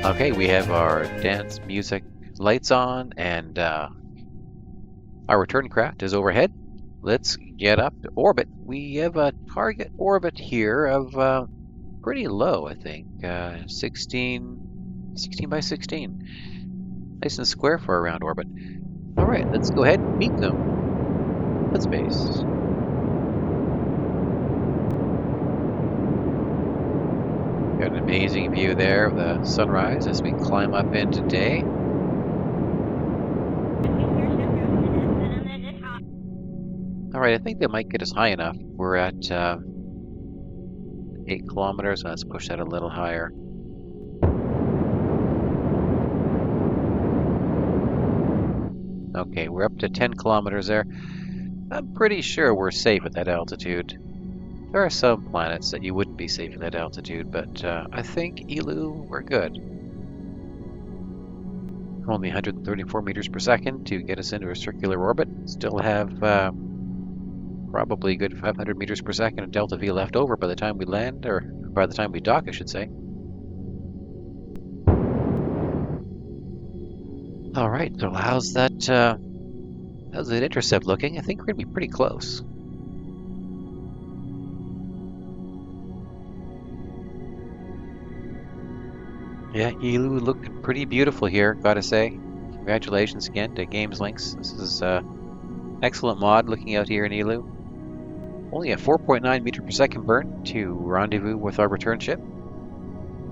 Okay, we have our dance music lights on, and our return craft is overhead. Let's get up to orbit. We have a target orbit here of pretty low, I think. 16 by 16. Nice and square for a round orbit. All right, let's go ahead and meet them. Let's base. Got an amazing view there of the sunrise as we climb up into day. All right, I think they might get us high enough. We're at 8 kilometers. Let's push that a little higher. Okay, we're up to 10 kilometers there. I'm pretty sure we're safe at that altitude. There are some planets that you wouldn't be safe at that altitude, but I think Eeloo, we're good. Only 134 meters per second to get us into a circular orbit. Still have probably a good 500 meters per second of delta V left over by the time we land, or by the time we dock, I should say. All right, so how's that intercept looking? I think we're gonna be pretty close. Yeah, Eeloo looked pretty beautiful here, gotta say. Congratulations again to Games Links. This is excellent mod looking out here in Eeloo. Only a 4.9 meter per second burn to rendezvous with our return ship.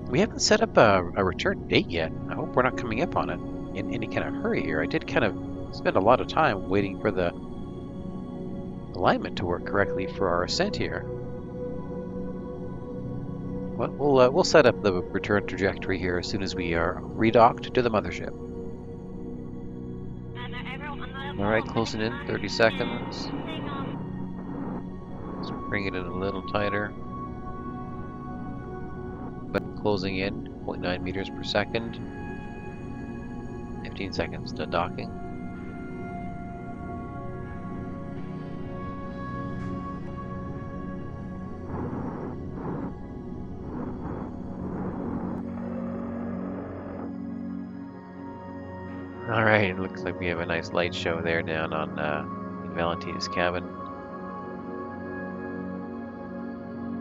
We haven't set up a return date yet. I hope we're not coming up on it in any kind of hurry here. I did kind of spend a lot of time waiting for the alignment to work correctly for our ascent here. But we'll set up the return trajectory here as soon as we are redocked to the mothership. All right, closing in 30 seconds. Let's bring it in a little tighter. But closing in 0.9 meters per second. 15 seconds to docking. All right, it looks like we have a nice light show there down on Valentina's cabin.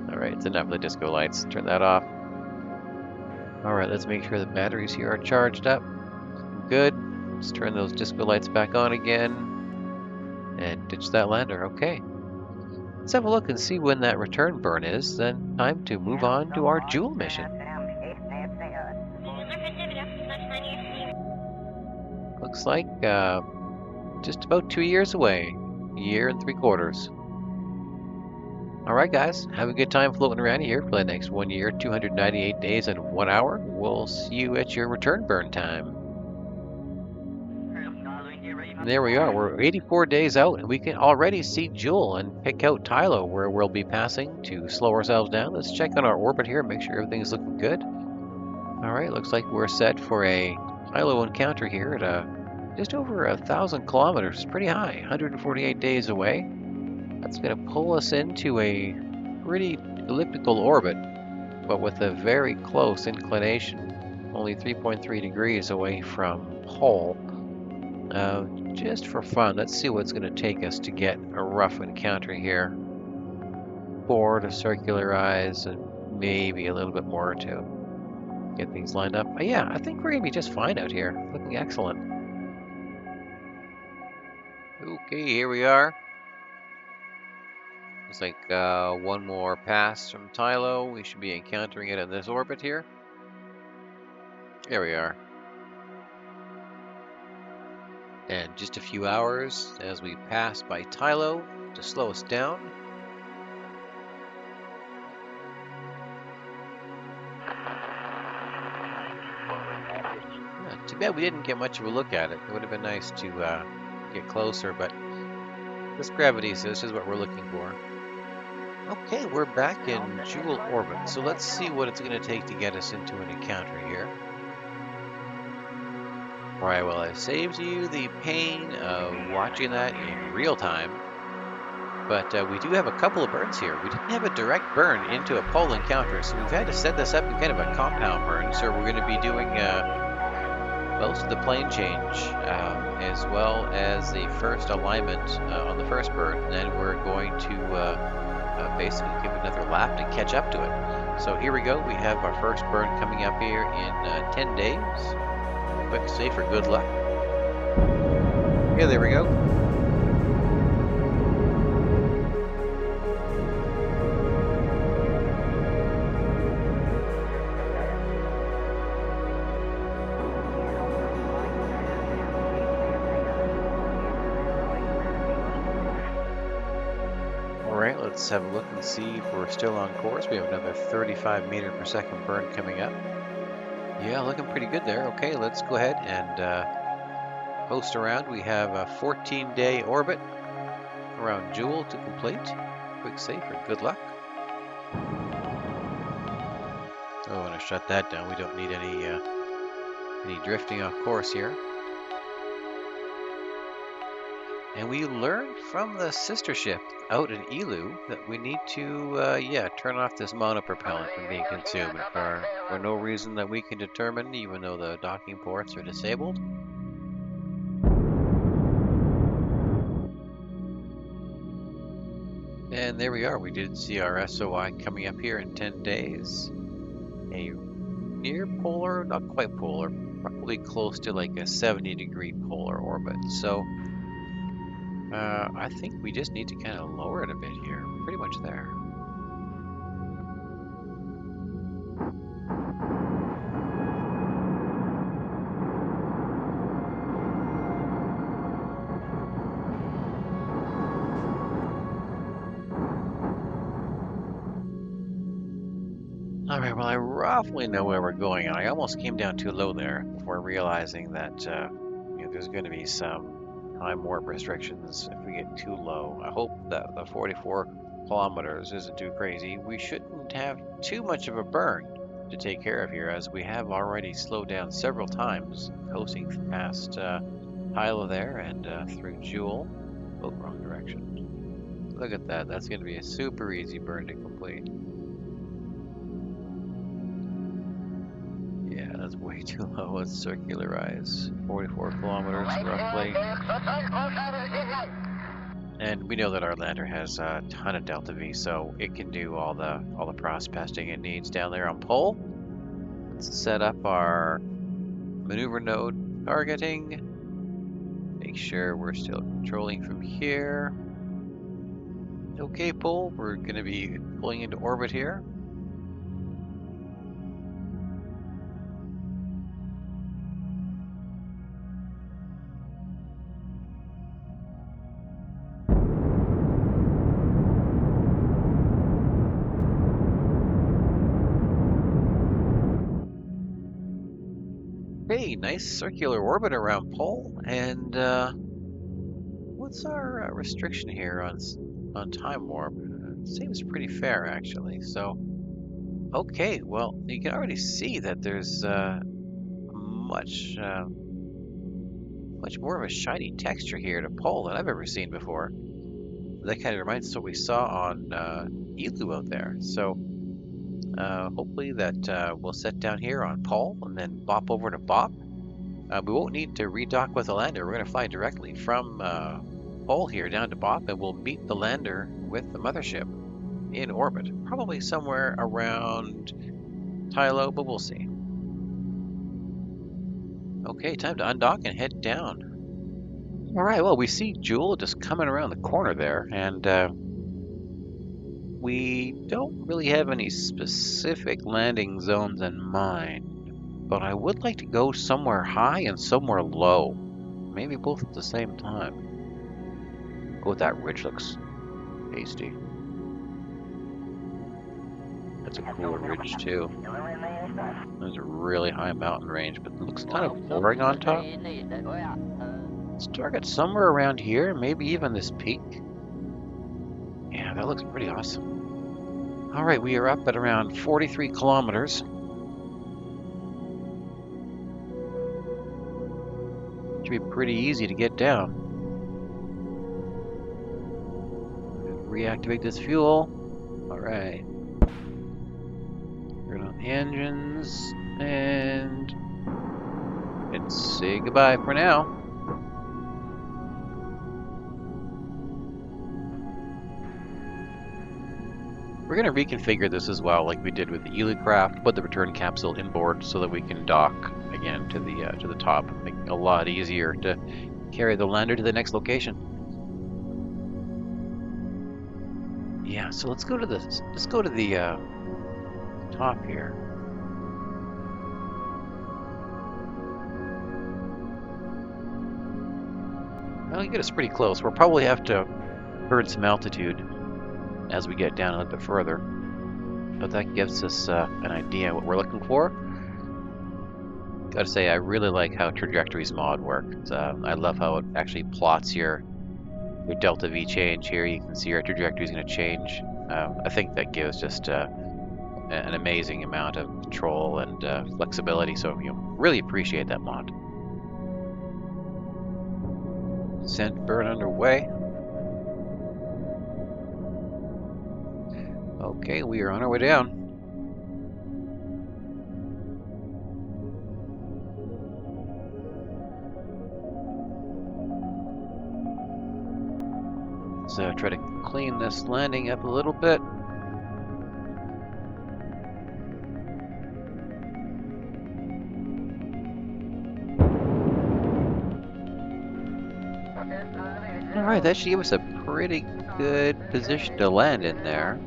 All right, it's enough of the disco lights. Turn that off. All right, let's make sure the batteries here are charged up. Good. Let's turn those disco lights back on again and ditch that lander. Okay. Let's have a look and see when that return burn is. Then time to move on to our Joule mission. Looks like just about 2 years away. A year and 3/4. All right, guys. Have a good time floating around here for the next 1 year, 298 days, and 1 hour. We'll see you at your return burn time. And there we are. We're 84 days out, and we can already see Joule and pick out Tylo, where we'll be passing to slow ourselves down. Let's check on our orbit here, make sure everything's looking good. All right, looks like we're set for a Tylo encounter here at just over 1,000 kilometers. Pretty high, 148 days away. That's going to pull us into a pretty elliptical orbit, but with a very close inclination, only 3.3 degrees away from pole. Just for fun, let's see what's going to take us to get a rough encounter here. 4 to circularize, and maybe a little bit more to get things lined up. But yeah, I think we're going to be just fine out here. Looking excellent. Okay, here we are. Looks like one more pass from Tylo. We should be encountering it in this orbit here. There we are. And just a few hours as we pass by Tylo to slow us down. Yeah, too bad we didn't get much of a look at it. It would have been nice to get closer, but this gravity, so this is what we're looking for. Okay, we're back in Joule orbit, so let's see what it's going to take to get us into an encounter here. Alright, well, I saved you the pain of watching that in real time, but we do have a couple of burns here. We didn't have a direct burn into a pole encounter, so we've had to set this up in kind of a compound burn. So we're going to be doing most of the plane change, as well as the first alignment on the first burn. And then we're going to basically give it another lap to catch up to it. So here we go. We have our first burn coming up here in 10 days. Quick save for good luck. Yeah, there we go. Alright, let's have a look and see if we're still on course. We have another 35 meter per second burn coming up. Yeah, looking pretty good there. Okay, let's go ahead and post around. We have a 14-day orbit around Joule to complete. Quick save for good luck. Oh, I'm going to shut that down. We don't need any drifting off course here. And we learned from the sister ship out in Eeloo that we need to, turn off this monopropellant from being consumed for no reason that we can determine, even though the docking ports are disabled. And there we are. We did see our SOI coming up here in 10 days. A near polar, not quite polar, probably close to like a 70-degree polar orbit. So I think we just need to kind of lower it a bit here. Pretty much there. Alright, well, I roughly know where we're going. I almost came down too low there before realizing that there's going to be some time warp restrictions if we get too low. I hope that the 44 kilometers isn't too crazy. We shouldn't have too much of a burn to take care of here, as we have already slowed down several times, coasting past Eeloo there and through Joule. Oh, wrong direction. Look at that. That's going to be a super easy burn to complete. Yeah, that's way too low. Let's circularize. 44 kilometers roughly. And we know that our lander has a ton of delta V, so it can do all the prospecting it needs down there on pole. Let's set up our maneuver node targeting. Make sure we're still controlling from here. Okay, pole, we're going to be pulling into orbit here. Hey, nice circular orbit around pole. And what's our restriction here on time warp? It seems pretty fair, actually. So, okay, well, you can already see that there's much more of a shiny texture here to pole than I've ever seen before. That kind of reminds us of what we saw on Eeloo out there. So hopefully that we'll set down here on pole and then bop over to Bop. We won't need to redock with the lander. We're going to fly directly from pole here down to Bop, and we'll meet the lander with the mothership in orbit. Probably somewhere around Eeloo, but we'll see. Okay, time to undock and head down. Alright, well, we see Joule just coming around the corner there, and we don't really have any specific landing zones in mind, but I would like to go somewhere high and somewhere low. Maybe both at the same time. Oh, that ridge looks tasty. That's a cool ridge too. There's a really high mountain range, but it looks kind of boring on top. Let's target somewhere around here, maybe even this peak. Yeah, that looks pretty awesome. All right, we are up at around 43 kilometers. Should be pretty easy to get down. reactivate this fuel. Alright. Turn on the engines, and let's say goodbye for now. We're going to reconfigure this as well, like we did with the Eeloo craft. Put the return capsule inboard so that we can dock again to the top, make it a lot easier to carry the lander to the next location. Yeah, so let's go to the top here. Well, you get us pretty close. We'll probably have to burn some altitude as we get down a little bit further, but that gives us an idea of what we're looking for. Gotta say, I really like how Trajectories mod works. I love how it actually plots your delta V change here. You can see your trajectory is going to change. I think that gives just an amazing amount of control and flexibility, so really appreciate that mod. Descent burn underway. Okay, we are on our way down. Let's try to clean this landing up a little bit. Alright, that should give us a pretty good position to land in there.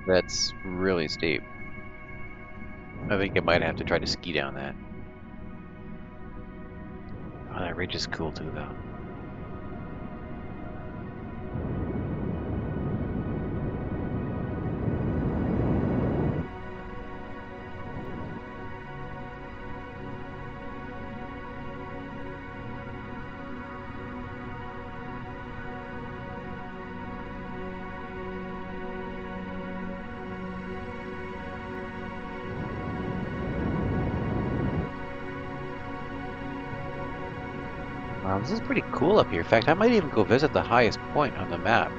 That's really steep. I think I might have to try to ski down that. Oh, that ridge is cool too, though. Wow, this is pretty cool up here. In fact, I might even go visit the highest point on the map.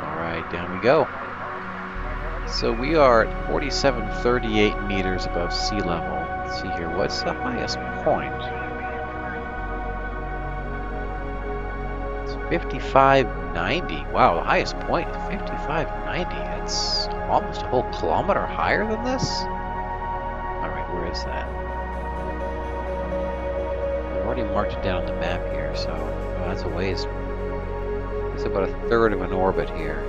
Alright, down we go. So we are at 4738 meters above sea level. Let's see here, what's the highest point? It's 5590. Wow, the highest point is 5590. It's almost a whole kilometer higher than this? Alright, where is that? I've already marked it down on the map here, so that's a ways. It's about a third of an orbit here.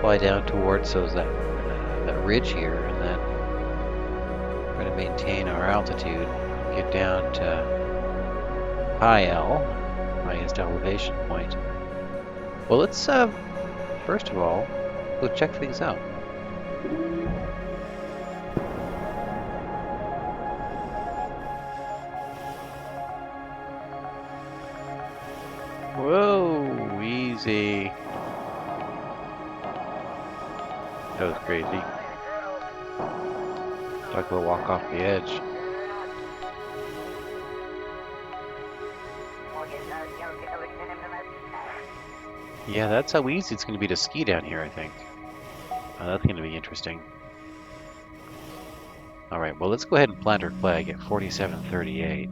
Fly down towards that ridge here, and then we're going to maintain our altitude, get down to high L, highest elevation point. Well, let's first of all go check things out. Whoa, easy. That was crazy. Talk about walk off the edge. Yeah, that's how easy it's going to be to ski down here, I think. That's going to be interesting. Alright, well, let's go ahead and plant our flag at 4738.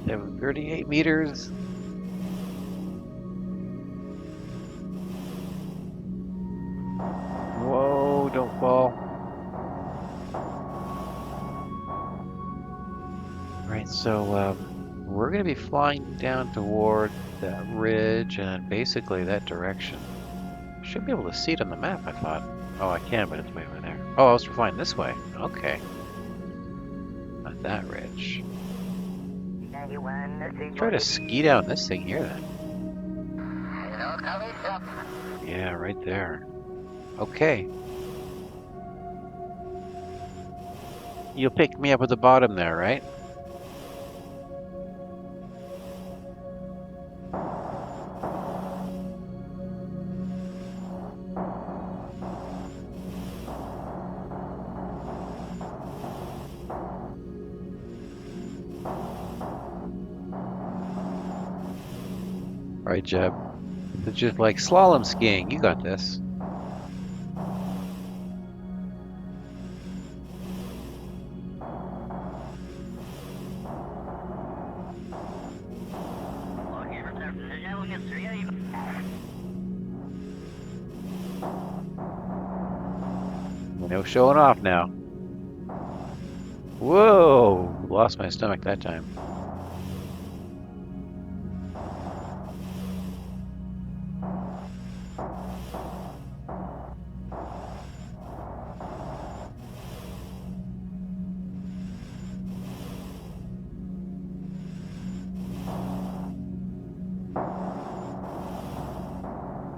There was 38 meters. Whoa, don't fall. Right, so we're going to be flying down toward that ridge and basically that direction. Should be able to see it on the map, I thought. Oh, I can, but it's way over there. Oh, I was flying this way. Okay. Not that ridge. Try to ski down this thing here then. Yeah, right there. Okay. You'll pick me up at the bottom there, right? Right, Jeb. It's just like slalom skiing. You got this. No showing off now. Whoa! Lost my stomach that time.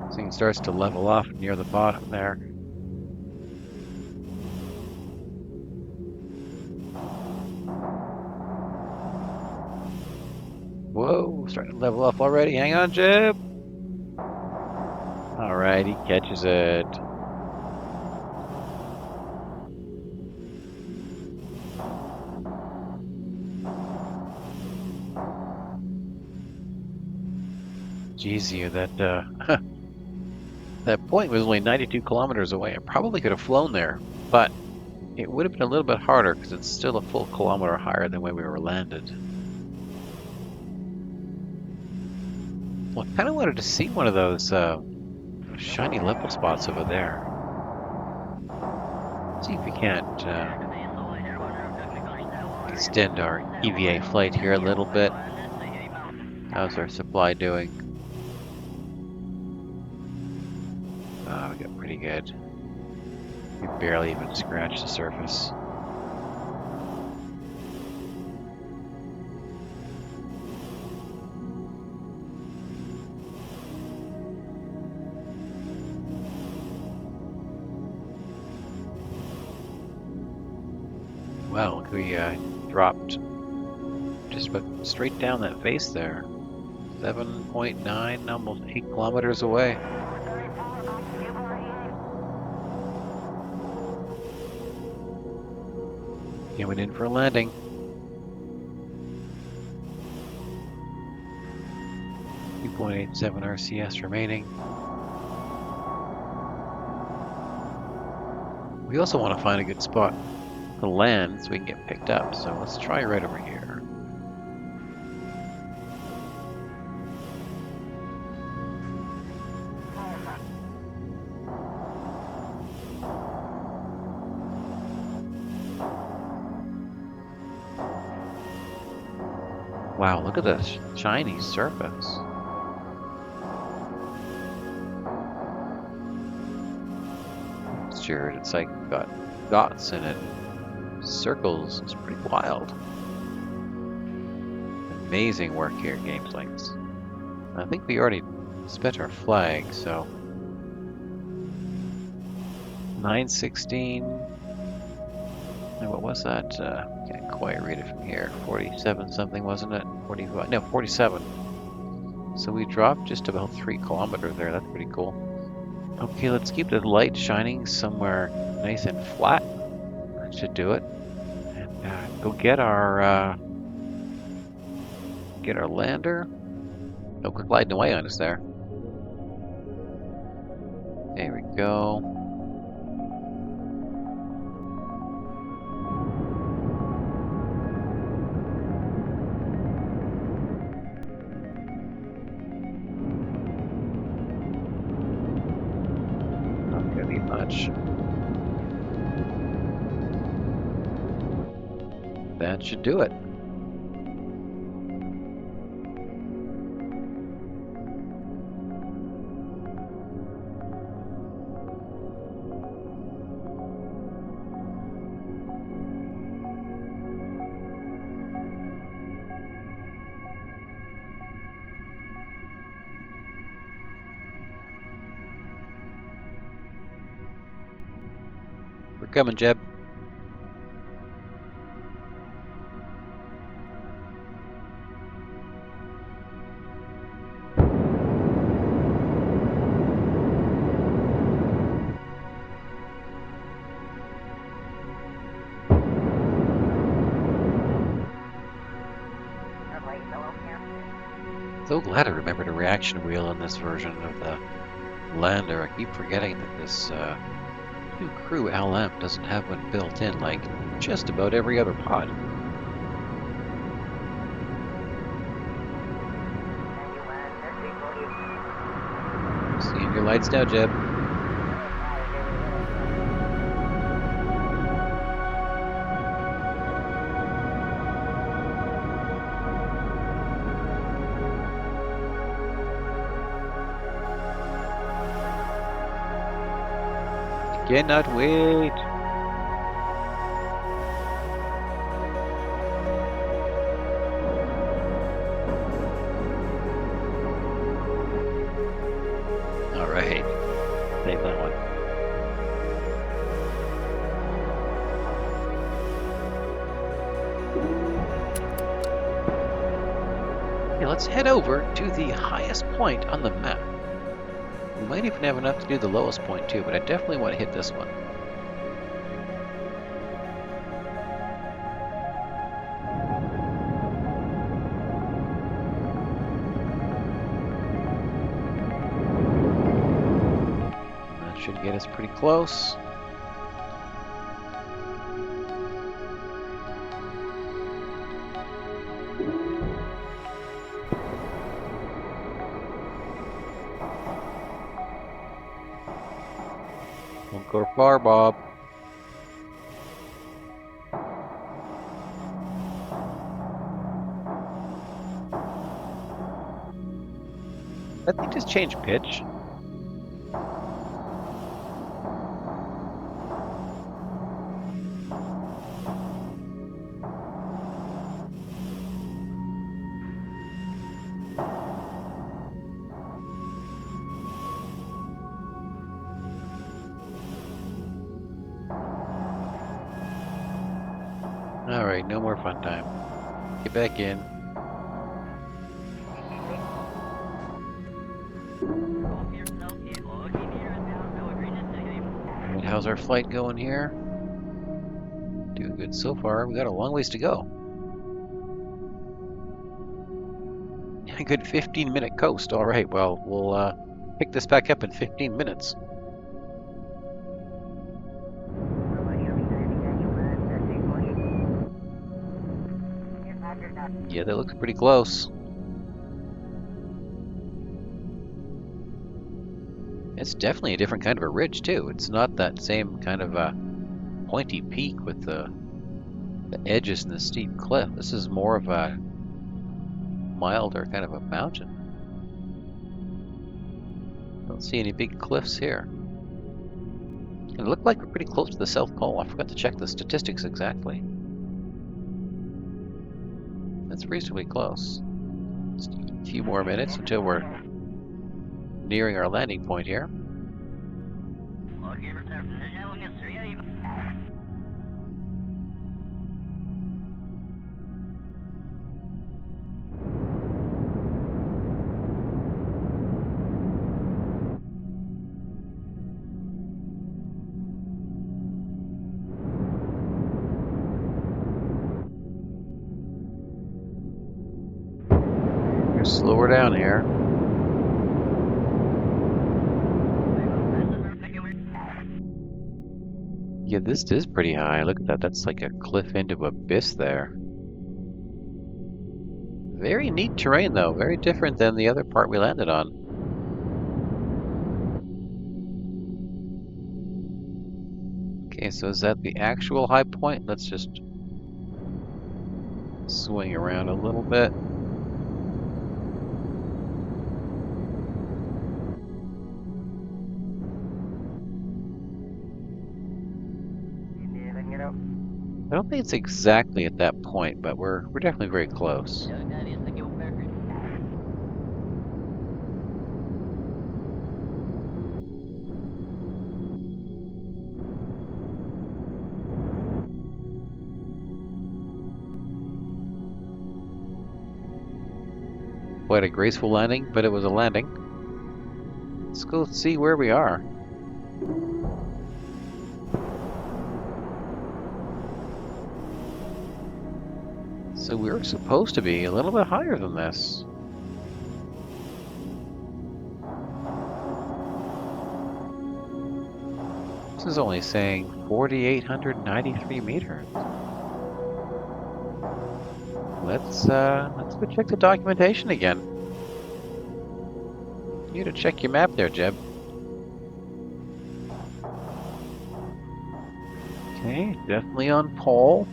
This thing starts to level off near the bottom there. Whoa, starting to level off already. Hang on, Jeb. Alright, he catches it. Jeez, you, that that point was only 92 kilometers away. I probably could have flown there, but it would have been a little bit harder because it's still a full kilometer higher than where we were landed. Well, I kind of wanted to see one of those shiny level spots over there. See if we can't extend our EVA flight here a little bit. How's our supply doing? Oh, we got pretty good. We barely even scratched the surface. Wow, look, we dropped just about straight down that face there. 7.9, almost 8 kilometers away. It went in for a landing. .87 RCS remaining. We also want to find a good spot to land so we can get picked up. So let's try right over here. Wow, look at this shiny surface. Sure, it's like got dots in it, circles. It's pretty wild. Amazing work here, Gameplates. I think we already spent our flag, so 916. And what was that? Can't quite read it from here. 47 something, wasn't it? 45? No, 47. So we dropped just about 3 kilometers there. That's pretty cool. Okay, let's keep the light shining somewhere nice and flat. That should do it. And go get our lander. Oh, we're gliding away on us there. There we go. Not gonna be much. That should do it. coming, Jeb. So glad I remembered a reaction wheel on this version of the lander. I keep forgetting that this new crew LM doesn't have one built in like just about every other pod. Seeing your lights now, Jeb. Cannot wait. All right, save that one. Okay, let's head over to the highest point on the map. We might even have enough to do the lowest point too, but I definitely want to hit this one. That should get us pretty close. Don't go far, Bob. Did they just change pitch? Alright, no more fun time. Get back in. Alright, how's our flight going here? Doing good so far. We got a long ways to go. A good 15-minute coast. Alright, well, we'll pick this back up in 15 minutes. Yeah, that looks pretty close. It's definitely a different kind of a ridge too. It's not that same kind of a pointy peak with the edges and the steep cliff. This is more of a milder kind of a mountain. Don't see any big cliffs here. It looked like we're pretty close to the South Pole. I forgot to check the statistics exactly. That's reasonably close. Just a few more minutes until we're nearing our landing point here. Slow her down here. Yeah, this is pretty high. Look at that. That's like a cliff into abyss there. Very neat terrain, though. Very different than the other part we landed on. Okay, so is that the actual high point? Let's just swing around a little bit. I don't think it's exactly at that point, but we're definitely very close. quite a graceful landing, but it was a landing. Let's go see where we are. So we were supposed to be a little bit higher than this. This is only saying 4,893 meters. Let's go check the documentation again. You need to check your map there, Jeb. Okay, definitely on pole.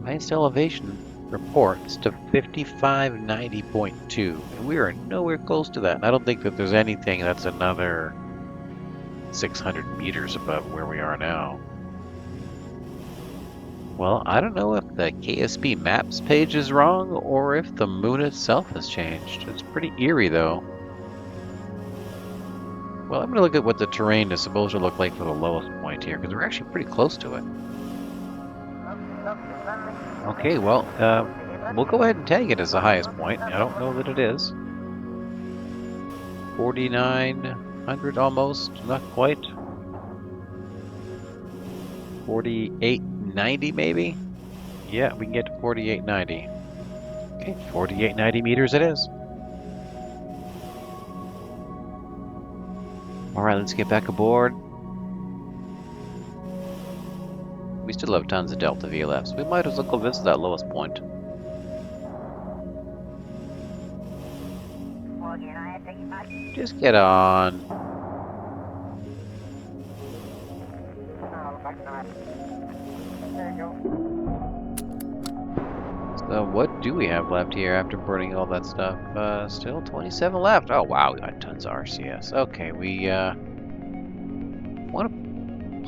Highest elevation reports to 5590.2, and we are nowhere close to that. And I don't think that there's anything that's another 600 meters above where we are now. Well, I don't know if the KSP Maps page is wrong or if the moon itself has changed. It's pretty eerie, though. Well, I'm going to look at what the terrain is supposed to look like for the lowest point here, because we're actually pretty close to it. Okay, well, we'll go ahead and tag it as the highest point. I don't know that it is. 4,900 almost, not quite. 4,890 maybe? Yeah, we can get to 4,890. Okay, 4,890 meters it is. Alright, let's get back aboard. We still have tons of Delta V left, so we might as well go visit that lowest point. Just get on. So what do we have left here after burning all that stuff? Still 27 left. Oh wow, we got tons of RCS. Okay, we want to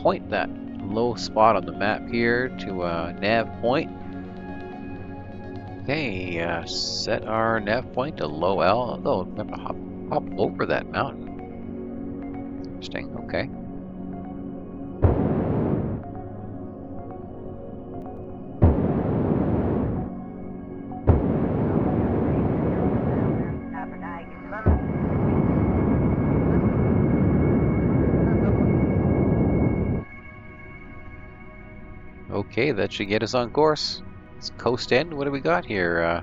point that low spot on the map here to nav point. Okay, set our nav point to low L. Oh, remember hop over that mountain. Interesting. Okay. Okay, that should get us on course. Let's coast in. What do we got here?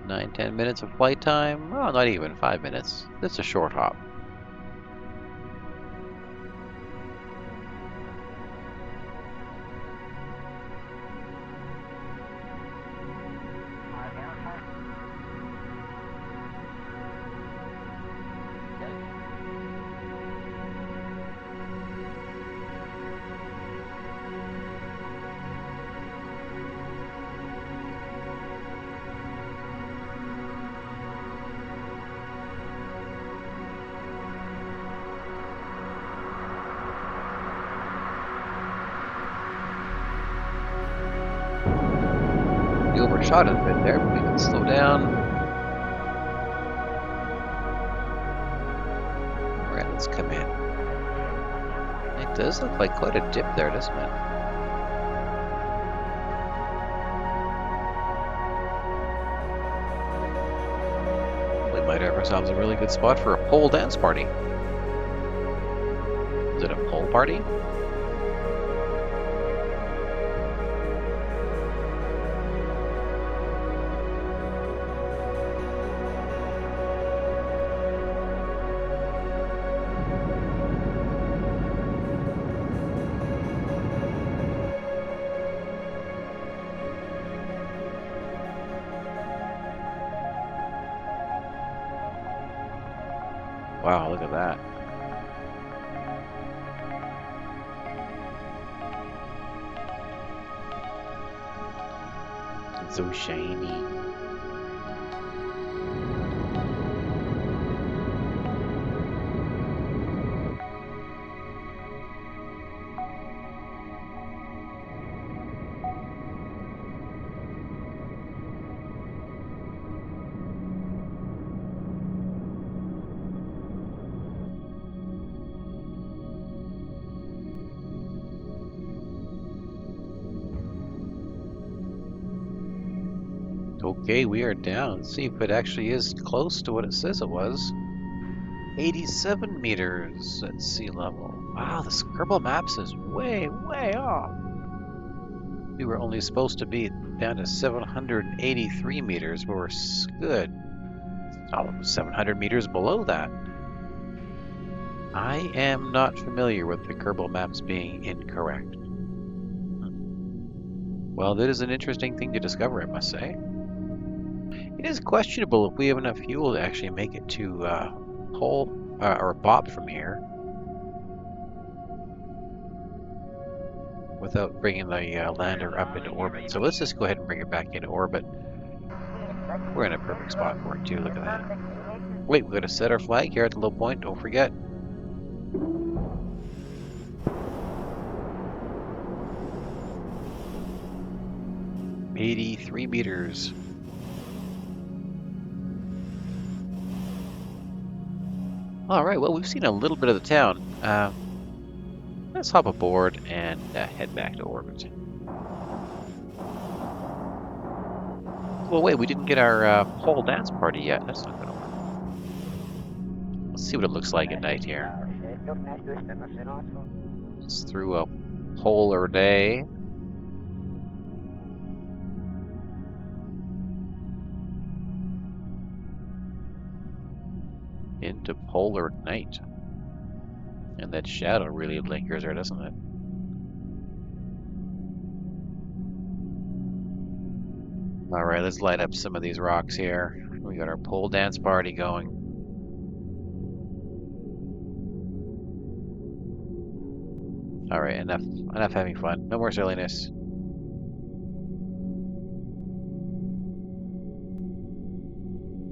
9-10 minutes of flight time? Oh, not even 5 minutes. That's a short hop. We overshot it a bit there, but we can slow down. Alright, let's come in. It does look like quite a dip there, doesn't it? We might have ourselves a really good spot for a pole dance party. Is it a pole party? Wow, look at that. It's so shiny. Okay, we are down. Let's see if it actually is close to what it says it was. 87 meters at sea level. Wow, the Scribble Maps is way, way off. We were only supposed to be down to 783 meters, but we're good. Almost 700 meters below that. I am not familiar with the Kerbal Maps being incorrect. Well, that is an interesting thing to discover, I must say. It is questionable if we have enough fuel to actually make it to Pole or Bop from here without bringing the lander up into orbit. So let's just go ahead and bring it back into orbit. We're in a perfect spot for it too, look at that. Wait, we're going to set our flag here at the low point, don't forget. $83 meters. Alright, well, we've seen a little bit of the town. Let's hop aboard and head back to orbit. Well, wait, we didn't get our pole dance party yet. That's not going to work. Let's see what it looks like at night here. It's through a polar day. Into polar night. And that shadow really lingers there, doesn't it? Alright, let's light up some of these rocks here. We got our pole dance party going. Alright, enough having fun. No more silliness.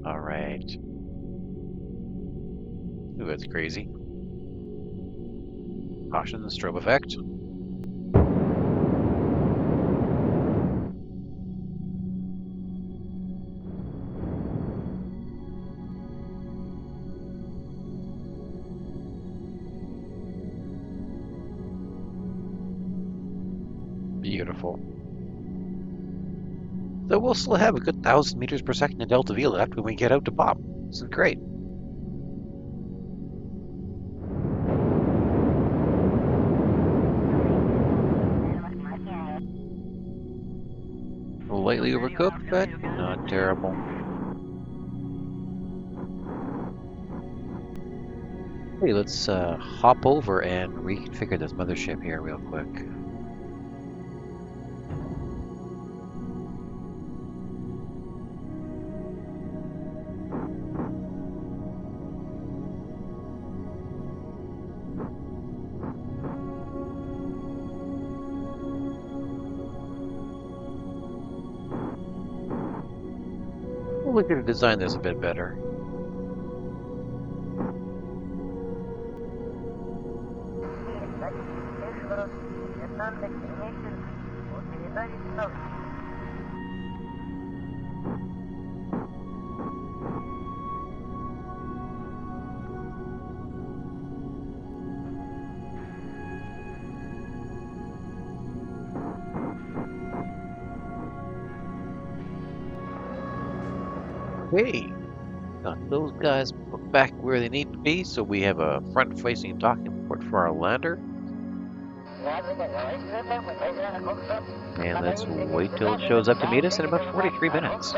Alright. Ooh, that's crazy. Caution, strobe effect. Beautiful. So we'll still have a good 1,000 meters per second in Delta V left when we get out to Bop. This is great. Lightly overcooked, but not terrible. Hey, let's hop over and reconfigure this mothership here real quick. We're going to design this a bit better. Okay, got those guys put back where they need to be, so we have a front-facing docking port for our lander. And let's wait till it shows up to meet us in about 43 minutes.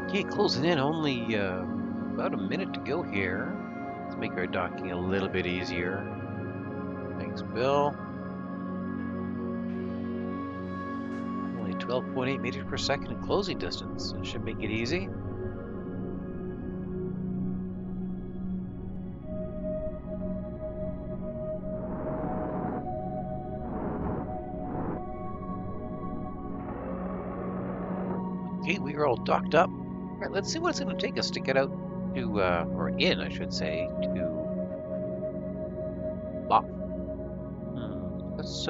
Okay, closing in, only about a minute to go here. Let's make our docking a little bit easier. Thanks, Bill. Only 12.8 meters per second in closing distance. That should make it easy. Okay, we are all docked up. All right, let's see what it's going to take us to get out to, or in, I should say, to Bop. That's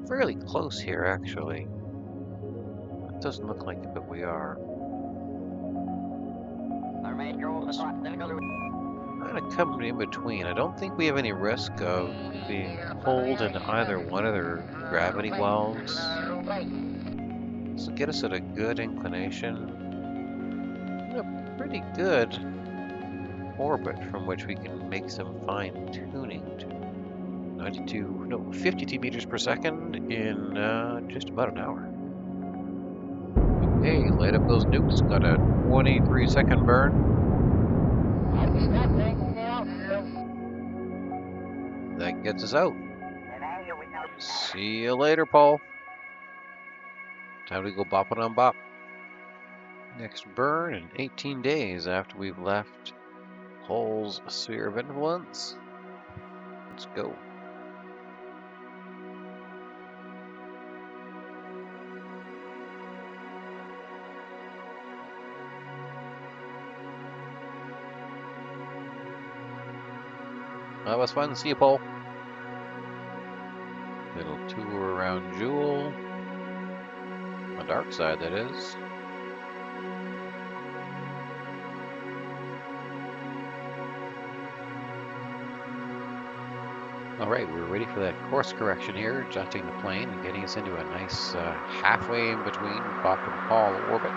fairly close here, actually. It doesn't look like it, but we are. Kind of coming in between. I don't think we have any risk of being pulled into either one of their gravity wells. This will get us at a good inclination. A pretty good orbit from which we can make some fine tuning to 52 meters per second in just about an hour. Okay, light up those nukes. Got a 23-second burn. That gets us out. See you later, Paul. Time to go bopping on bop. Next burn in 18 days after we've left Paul's sphere of influence. Let's go. That was fun. See you, Paul. Little tour around Jewel. The dark side, that is. Alright, we're ready for that course correction here, adjusting the plane and getting us into a nice halfway in between Bopp and Paul orbit.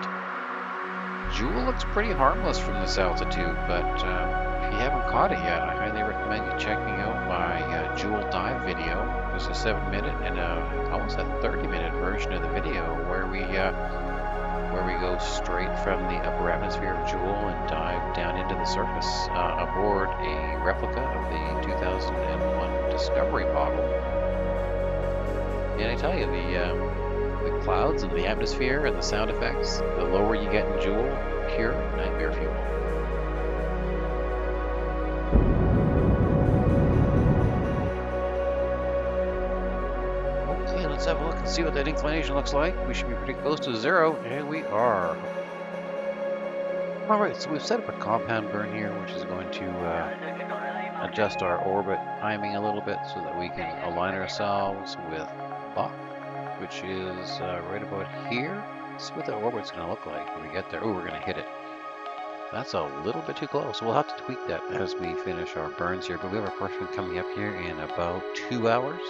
Jewel looks pretty harmless from this altitude, but if you haven't caught it yet, I highly recommend you checking out my Jewel dive video. There's a 7-minute and almost a 30-minute version of the video where we go straight from the upper atmosphere of Jewel and dive down into the surface aboard a replica of the 2001 Discovery model. And I tell you, the clouds and the atmosphere and the sound effects, the lower you get in Jewel, pure nightmare fuel. Okay, let's have a look and see what that inclination looks like. We should be pretty close to zero, and we are. Alright, so we've set up a compound burn here, which is going to adjust our orbit timing a little bit so that we can align ourselves with Bopp, which is right about here. Let's see what the orbit's going to look like when we get there. Oh, we're going to hit it. That's a little bit too close. We'll have to tweak that as we finish our burns here, but we have our first one coming up here in about 2 hours.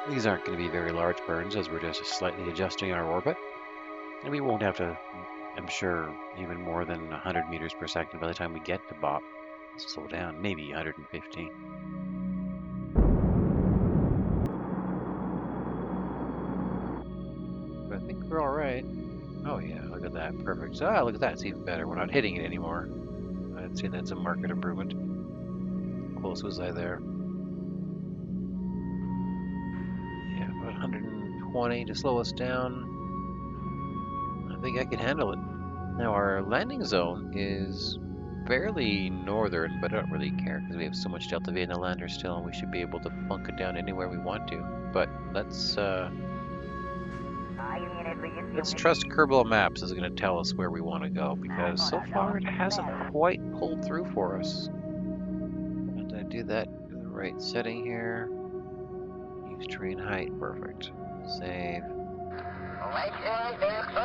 These aren't going to be very large burns as we're just slightly adjusting our orbit. And we won't have to, I'm sure, even more than 100 meters per second by the time we get to Bopp. Slow down, maybe 115. But I think we're alright. Oh yeah, look at that, perfect. Ah, look at that, it's even better. We're not hitting it anymore. I'd say that's a marked improvement. How close was I there? Yeah, about 120 to slow us down. I think I can handle it. Now our landing zone is fairly northern, but I don't really care because we have so much delta V in the lander still, and we should be able to plunk it down anywhere we want to. But let's trust Kerbal Maps is going to tell us where we want to go, because so far it hasn't quite pulled through for us. And I do that in the right setting here. Use terrain height, perfect. Save.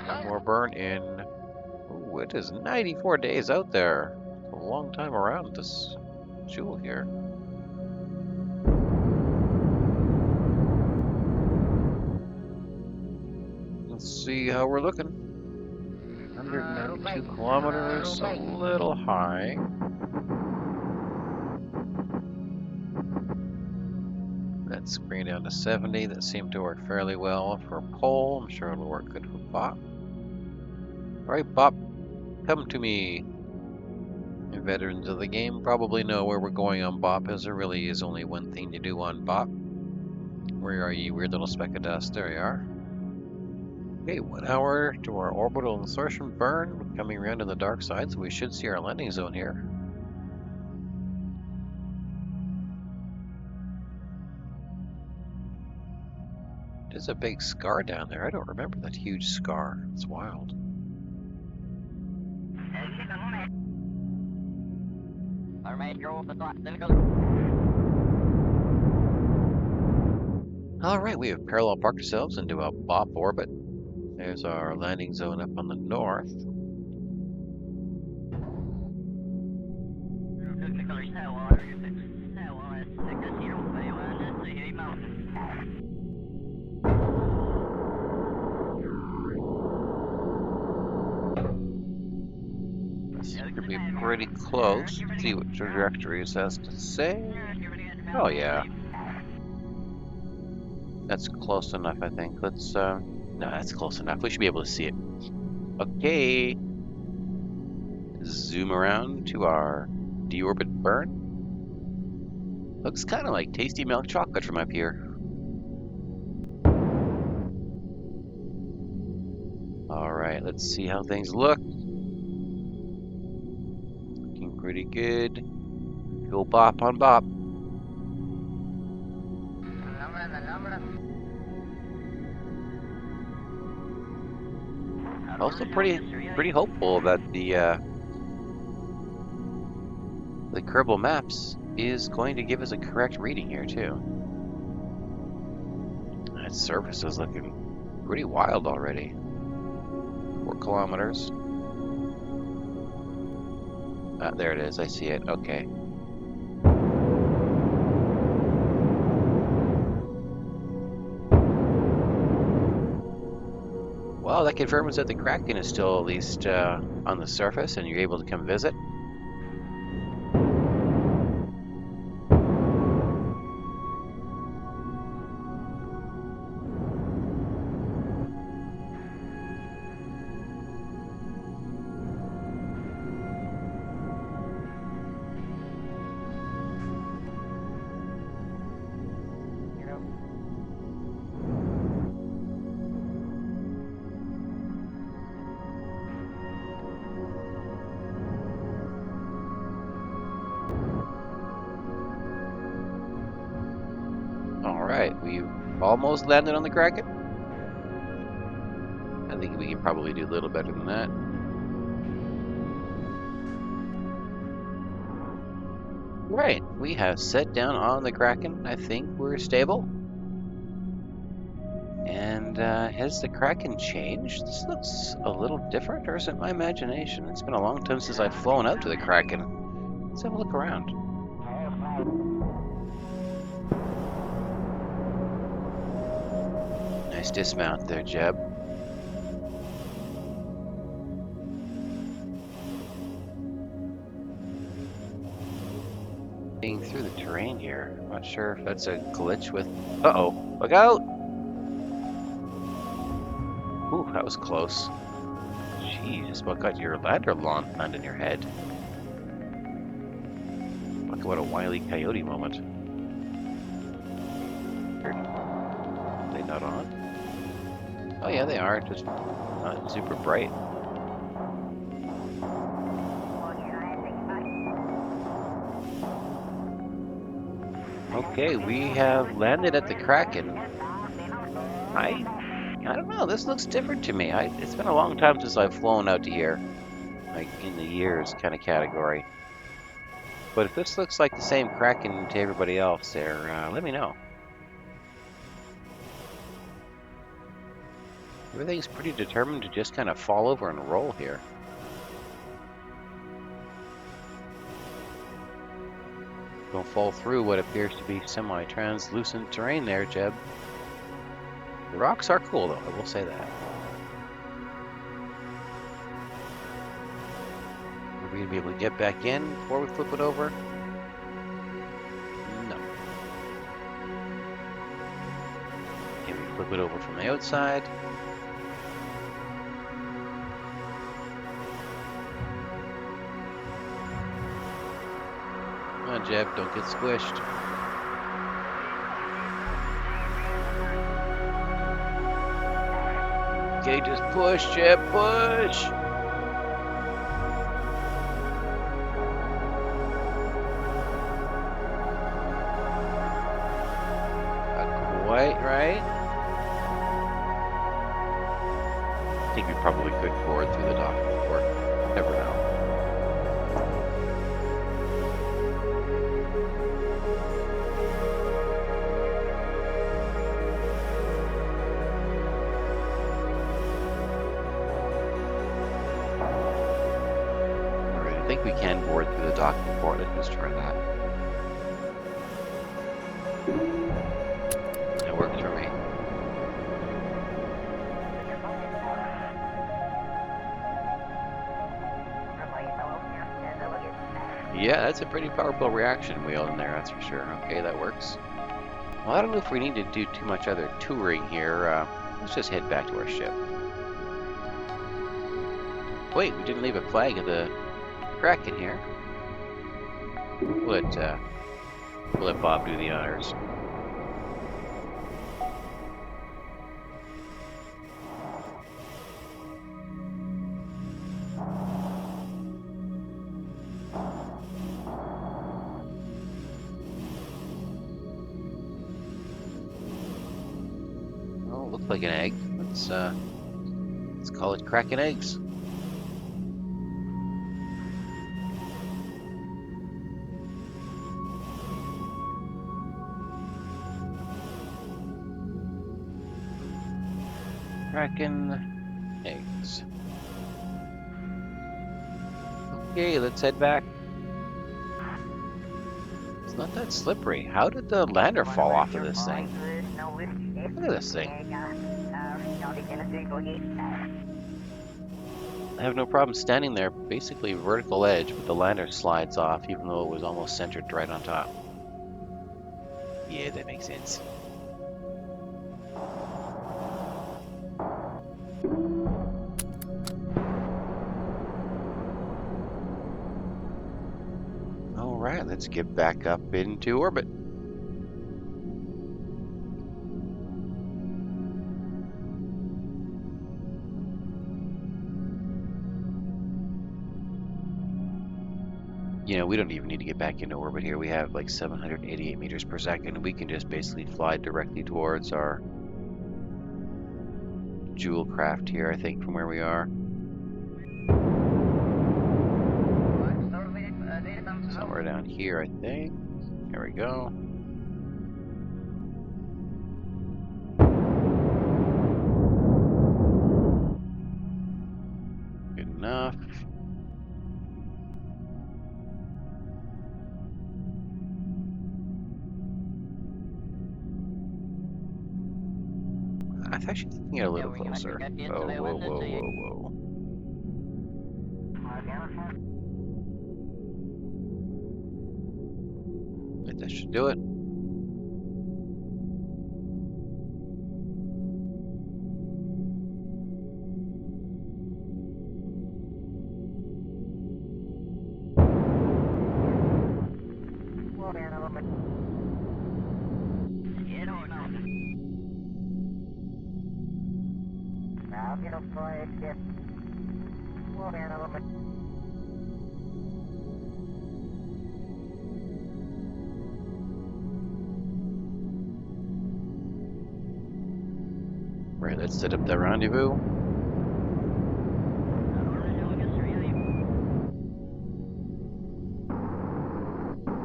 One more burn in. Ooh, it is 94 days out there. It's a long time around this Jewel here. Let's see how we're looking. 192 kilometers, a little high. Let's bring it down to 70. That seemed to work fairly well for Pole. I'm sure it'll work good for Bopp. Alright, Bopp, come to me. Veterans of the game probably know where we're going on Bopp, as there really is only one thing to do on Bopp. Where are you, weird little speck of dust? There you are. Okay, 1 hour to our orbital insertion burn, coming around to the dark side, so we should see our landing zone here. There's a big scar down there. I don't remember that huge scar. It's wild. Alright, we have parallel parked ourselves into a Bopp orbit. There's our landing zone up on the north. This could be pretty close. Let's see what trajectories has to say. Oh yeah, that's close enough, I think. Let's no, that's close enough. We should be able to see it. Okay. Zoom around to our deorbit burn. Looks kind of like tasty milk chocolate from up here. Alright, let's see how things look. Looking pretty good. Go bop on bop. Also pretty hopeful that the Kerbal Maps is going to give us a correct reading here too. That surface is looking pretty wild already. 4 kilometers. There it is. I see it. Okay. Well, that confirms that the Kraken is still at least on the surface, and you're able to come visit. Alright, we've almost landed on the Kraken. I think we can probably do a little better than that. Right, we have set down on the Kraken. I think we're stable. And has the Kraken changed? This looks a little different, or is it my imagination? It's been a long time since I've flown out to the Kraken. Let's have a look around. Nice dismount there, Jeb. Being through the terrain here. I'm not sure if that's a glitch with... Uh-oh. Look out! Ooh, that was close. Jeez, just about got your ladder land in your head. Look, what a Wile E. Coyote moment. Are they not on? Oh yeah, they are, just not super bright. Okay, we have landed at the Kraken. I don't know, this looks different to me. It's been a long time since I've flown out to here. Like, in the years kind of category. But if this looks like the same Kraken to everybody else there, let me know. Everything's pretty determined to just kind of fall over and roll here. Don't fall through what appears to be semi-translucent terrain there, Jeb. The rocks are cool, though, I will say that. Are we going to be able to get back in before we flip it over? No. Can we flip it over from the outside? Come on, Jeb, don't get squished. Okay, just push, Jeb, push! Not quite right. I think we probably could board through the dock before. Never know. I think we can board through the dock before. Let's just try that. It works for me. Yeah, that's a pretty powerful reaction wheel in there, that's for sure. Okay, that works. Well, I don't know if we need to do too much other touring here. Let's just head back to our ship. Wait, we didn't leave a flag of the Kraken here. We'll let Bob do the honors. Oh, looks like an egg. Let's call it Kraken eggs. Kraken eggs. Okay, let's head back. It's not that slippery. How did the lander fall off of this thing? Look at this thing. I have no problem standing there, basically vertical edge, but the lander slides off even though it was almost centered right on top. Yeah, that makes sense. Alright, let's get back up into orbit. You know, we don't even need to get back into orbit here. We have like 788 meters per second. We can just basically fly directly towards our jewel craft here, I think, from where we are. Somewhere down here, I think. There we go. Good enough. I was actually thinking a little closer. Oh, whoa, whoa, whoa, whoa. That should do it. Right, let's set up the rendezvous.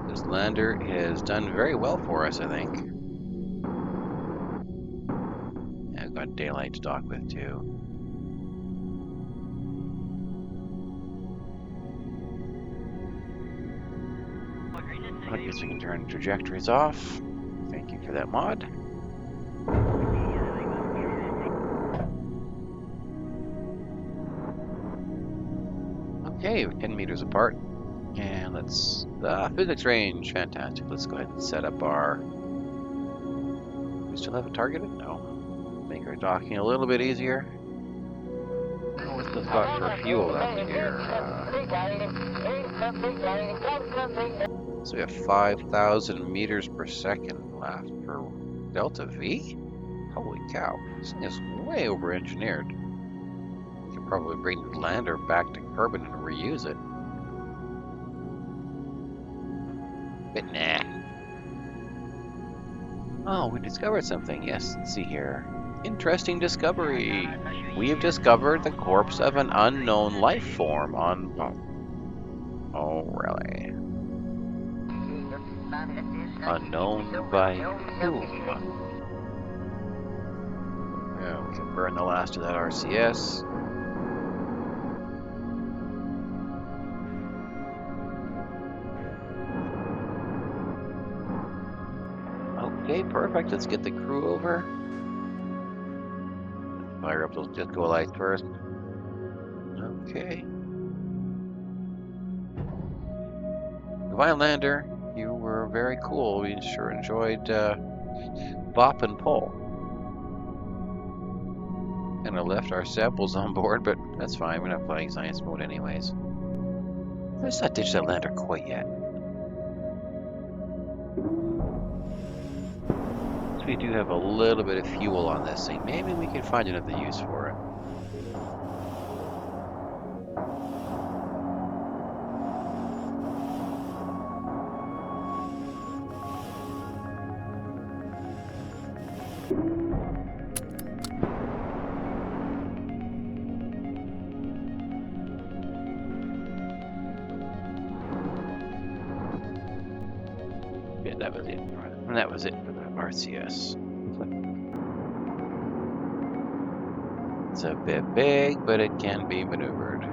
This lander has done very well for us, I think. Yeah, I've got daylight to dock with too. I guess we can turn trajectories off. Thank you for that mod. Okay, we're 10 meters apart. And let's... physics range, fantastic. Let's go ahead and set up our... We still have it targeted? No. Make our docking a little bit easier. What's the thought for fuel left here? So we have 5,000 meters per second left for Delta V? Holy cow, this thing is way over-engineered. We could probably bring the lander back to Kerbin and reuse it. But nah. Oh, we discovered something. Yes, let's see here. Interesting discovery. We have discovered the corpse of an unknown life form on Boppin. Oh, really? Unknown by whom? Yeah, we can burn the last of that RCS. Okay, perfect. Let's get the crew over. Fire up those disco lights first. Okay. Vinelander, you were very cool. We sure enjoyed Boppin Pole. And I left our samples on board, but that's fine. We're not playing science mode anyways. Let's not ditch that lander quite yet. So we do have a little bit of fuel on this thing. Maybe we can find another use for it. Yeah, that was it. And that was it for the RCS. It's a bit big, but it can be maneuvered.